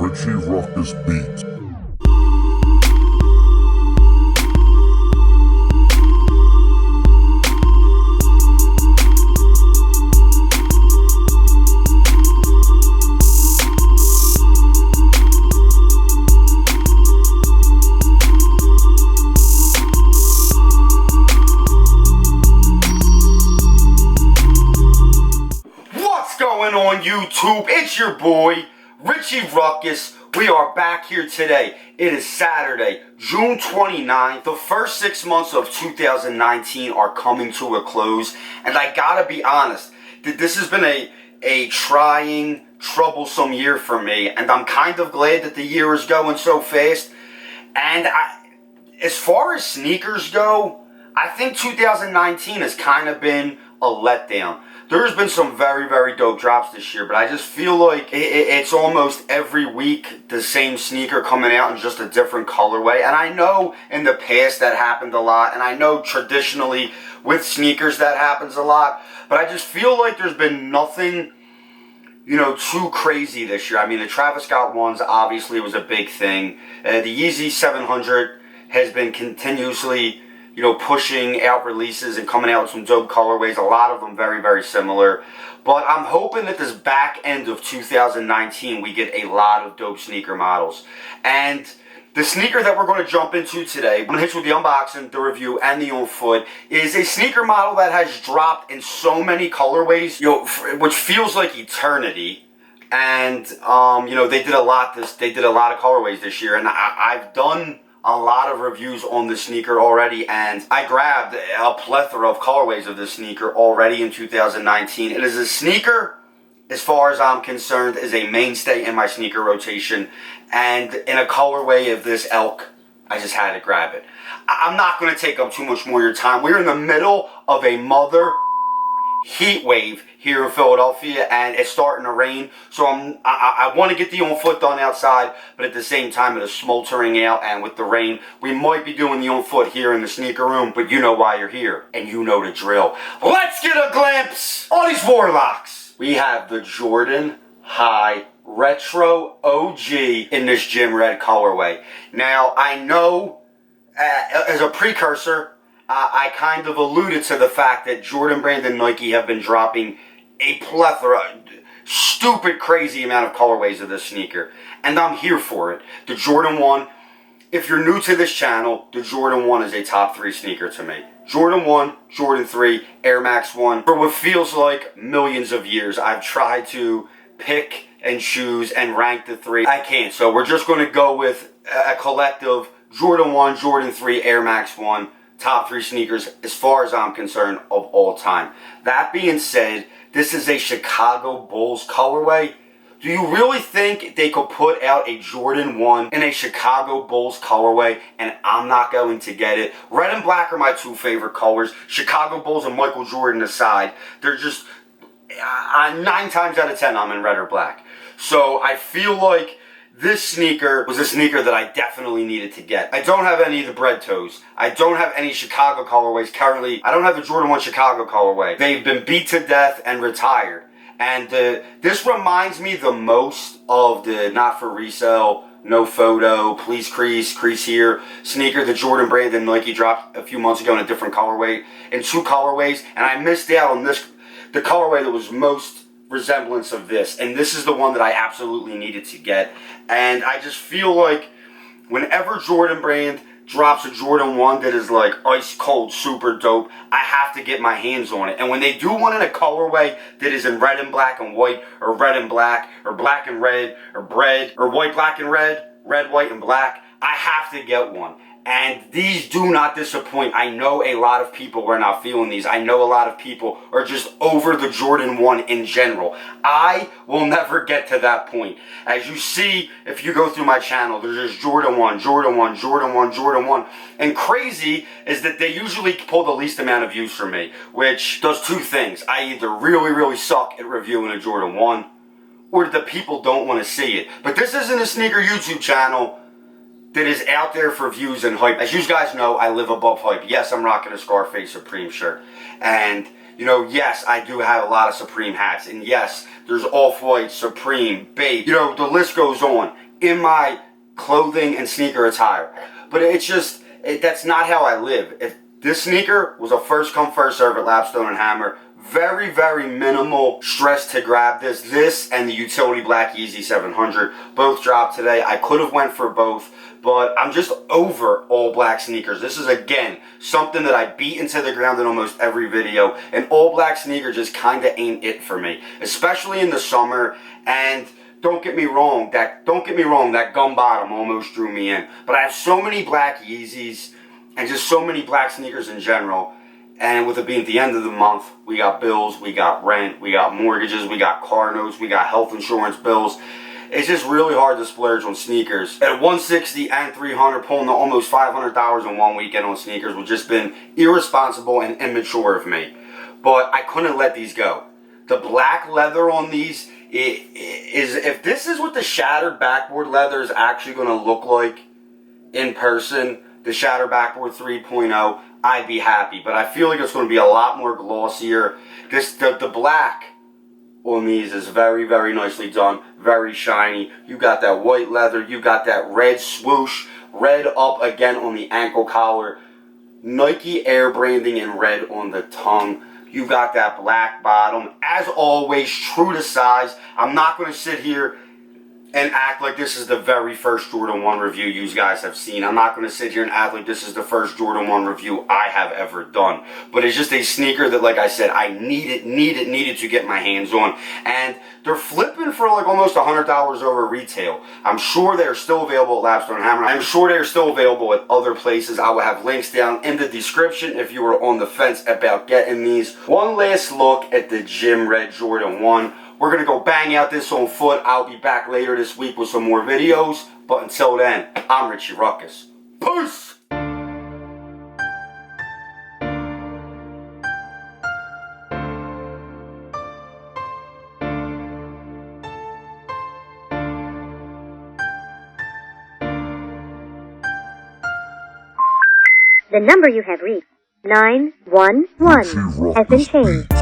Richie Ruckus beat. On YouTube, it's your boy Richie Ruckus. We are back here today. It is Saturday, June 29th. The first 6 months of 2019 are coming to a close, and I gotta be honest that this has been a trying, troublesome year for me, and I'm kind of glad that the year is going so fast. And as far as sneakers go, I think 2019 has kind of been a letdown. There's been some very, very dope drops this year, but I just feel like it's almost every week the same sneaker coming out in just a different colorway. And I know in the past that happened a lot, and I know traditionally with sneakers that happens a lot, but I just feel like there's been nothing, too crazy this year. I mean, the Travis Scott ones obviously was a big thing. The Yeezy 700 has been continuously pushing out releases and coming out with some dope colorways, a lot of them very, very similar. But I'm hoping that this back end of 2019, we get a lot of dope sneaker models. And the sneaker that we're going to jump into today, I'm going to hit you with the unboxing, the review, and the on foot, is a sneaker model that has dropped in so many colorways, which feels like eternity. And, they did a lot of colorways this year, and I've done a lot of reviews on this sneaker already, and I grabbed a plethora of colorways of this sneaker already in 2019. It is a sneaker, as far as I'm concerned, is a mainstay in my sneaker rotation, and in a colorway of this ilk, I just had to grab it. I'm not going to take up too much more of your time. We're in the middle of a mother heat wave here in Philadelphia, and it's starting to rain, so I want to get the on foot done outside, but at the same time it is smoldering out, and with the rain we might be doing the on foot here in the sneaker room, but you know why you're here, and you know the drill. Let's get a glimpse on these Warlocks. We have the Jordan High Retro OG in this gym red colorway. Now I know as a precursor, I kind of alluded to the fact that Jordan Brand and Nike have been dropping a plethora, stupid, crazy amount of colorways of this sneaker. And I'm here for it. The Jordan 1, if you're new to this channel, the Jordan 1 is a top 3 sneaker to me. Jordan 1, Jordan 3, Air Max 1. For what feels like millions of years, I've tried to pick and choose and rank the 3. I can't, so we're just going to go with a collective Jordan 1, Jordan 3, Air Max 1. Top 3 sneakers, as far as I'm concerned, of all time. That being said, this is a Chicago Bulls colorway. Do you really think they could put out a Jordan 1 in a Chicago Bulls colorway and I'm not going to get it? Red and black are my 2 favorite colors. Chicago Bulls and Michael Jordan aside, they're just 9 times out of 10 I'm in red or black. So I feel like this sneaker was a sneaker that I definitely needed to get. I don't have any of the bread toes. I don't have any Chicago colorways currently. I don't have the Jordan 1 Chicago colorway. They've been beat to death and retired. And this reminds me the most of the not for resale, no photo, please crease here sneaker that Jordan Brand and Nike dropped a few months ago in a different colorway, in 2 colorways. And I missed out on this, the colorway that was most resemblance of this, and this is the one that I absolutely needed to get. And I just feel like whenever Jordan Brand drops a Jordan 1 that is like ice cold, super dope, I have to get my hands on it. And when they do one in a colorway that is in red and black and white, or red and black, or black and red, or bread, or white, black and red, white and black, I have to get one. And these do not disappoint. I know a lot of people are not feeling these. I know a lot of people are just over the Jordan 1 in general. I will never get to that point. As you see, if you go through my channel, there's just Jordan 1, Jordan 1, Jordan 1, Jordan 1. And crazy is that they usually pull the least amount of views for me, which does 2 things. I either really, really suck at reviewing a Jordan 1, or the people don't want to see it. But this isn't a sneaker YouTube channel that is out there for views and hype. As you guys know, I live above hype. Yes, I'm rocking a Scarface Supreme shirt. And, yes, I do have a lot of Supreme hats. And yes, there's Off-White, Supreme, Bape. The list goes on. in my clothing and sneaker attire. But it's just, that's not how I live. If this sneaker was a first come first serve at Lapstone Hammer, very, very minimal stress to grab this. This and the Utility Black Yeezy 700 both dropped today. I could have went for both, but I'm just over all black sneakers. This is, again, something that I beat into the ground in almost every video. An all black sneaker just kind of ain't it for me, especially in the summer. And don't get me wrong, that gum bottom almost drew me in. But I have so many black Yeezys and just so many black sneakers in general. And with it being at the end of the month, we got bills, we got rent, we got mortgages, we got car notes, we got health insurance bills. It's just really hard to splurge on sneakers. At 160 and 300, pulling to almost $500 in one weekend on sneakers would just been irresponsible and immature of me. But I couldn't let these go. The black leather on these is, if this is what the shattered backboard leather is actually going to look like in person, the shattered backboard 3.0, I'd be happy. But I feel like it's going to be a lot more glossier. The black on these is very, very nicely done, very shiny. You got that white leather, you got that red swoosh, red up again on the ankle collar, Nike Air branding in red on the tongue. You got that black bottom. As always, true to size. I'm not going to sit here and act like this is the very first Jordan 1 review you guys have seen. I'm not going to sit here and act like this is the first Jordan 1 review I have ever done. But it's just a sneaker that, like I said, I needed to get my hands on. And they're flipping for like almost $100 over retail. I'm sure they're still available at Lapstone Hammer. I'm sure they're still available at other places. I will have links down in the description if you are on the fence about getting these. One last look at the Gym Red Jordan 1. We're going to go bang out this on foot. I'll be back later this week with some more videos. But until then, I'm Richie Ruckus. Peace! The number you have reached, 911, has been changed.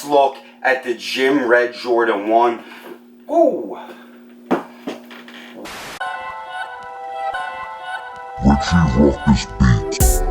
Look at the Gym Red Jordan 1. Ooh. Richie Ruckus beat.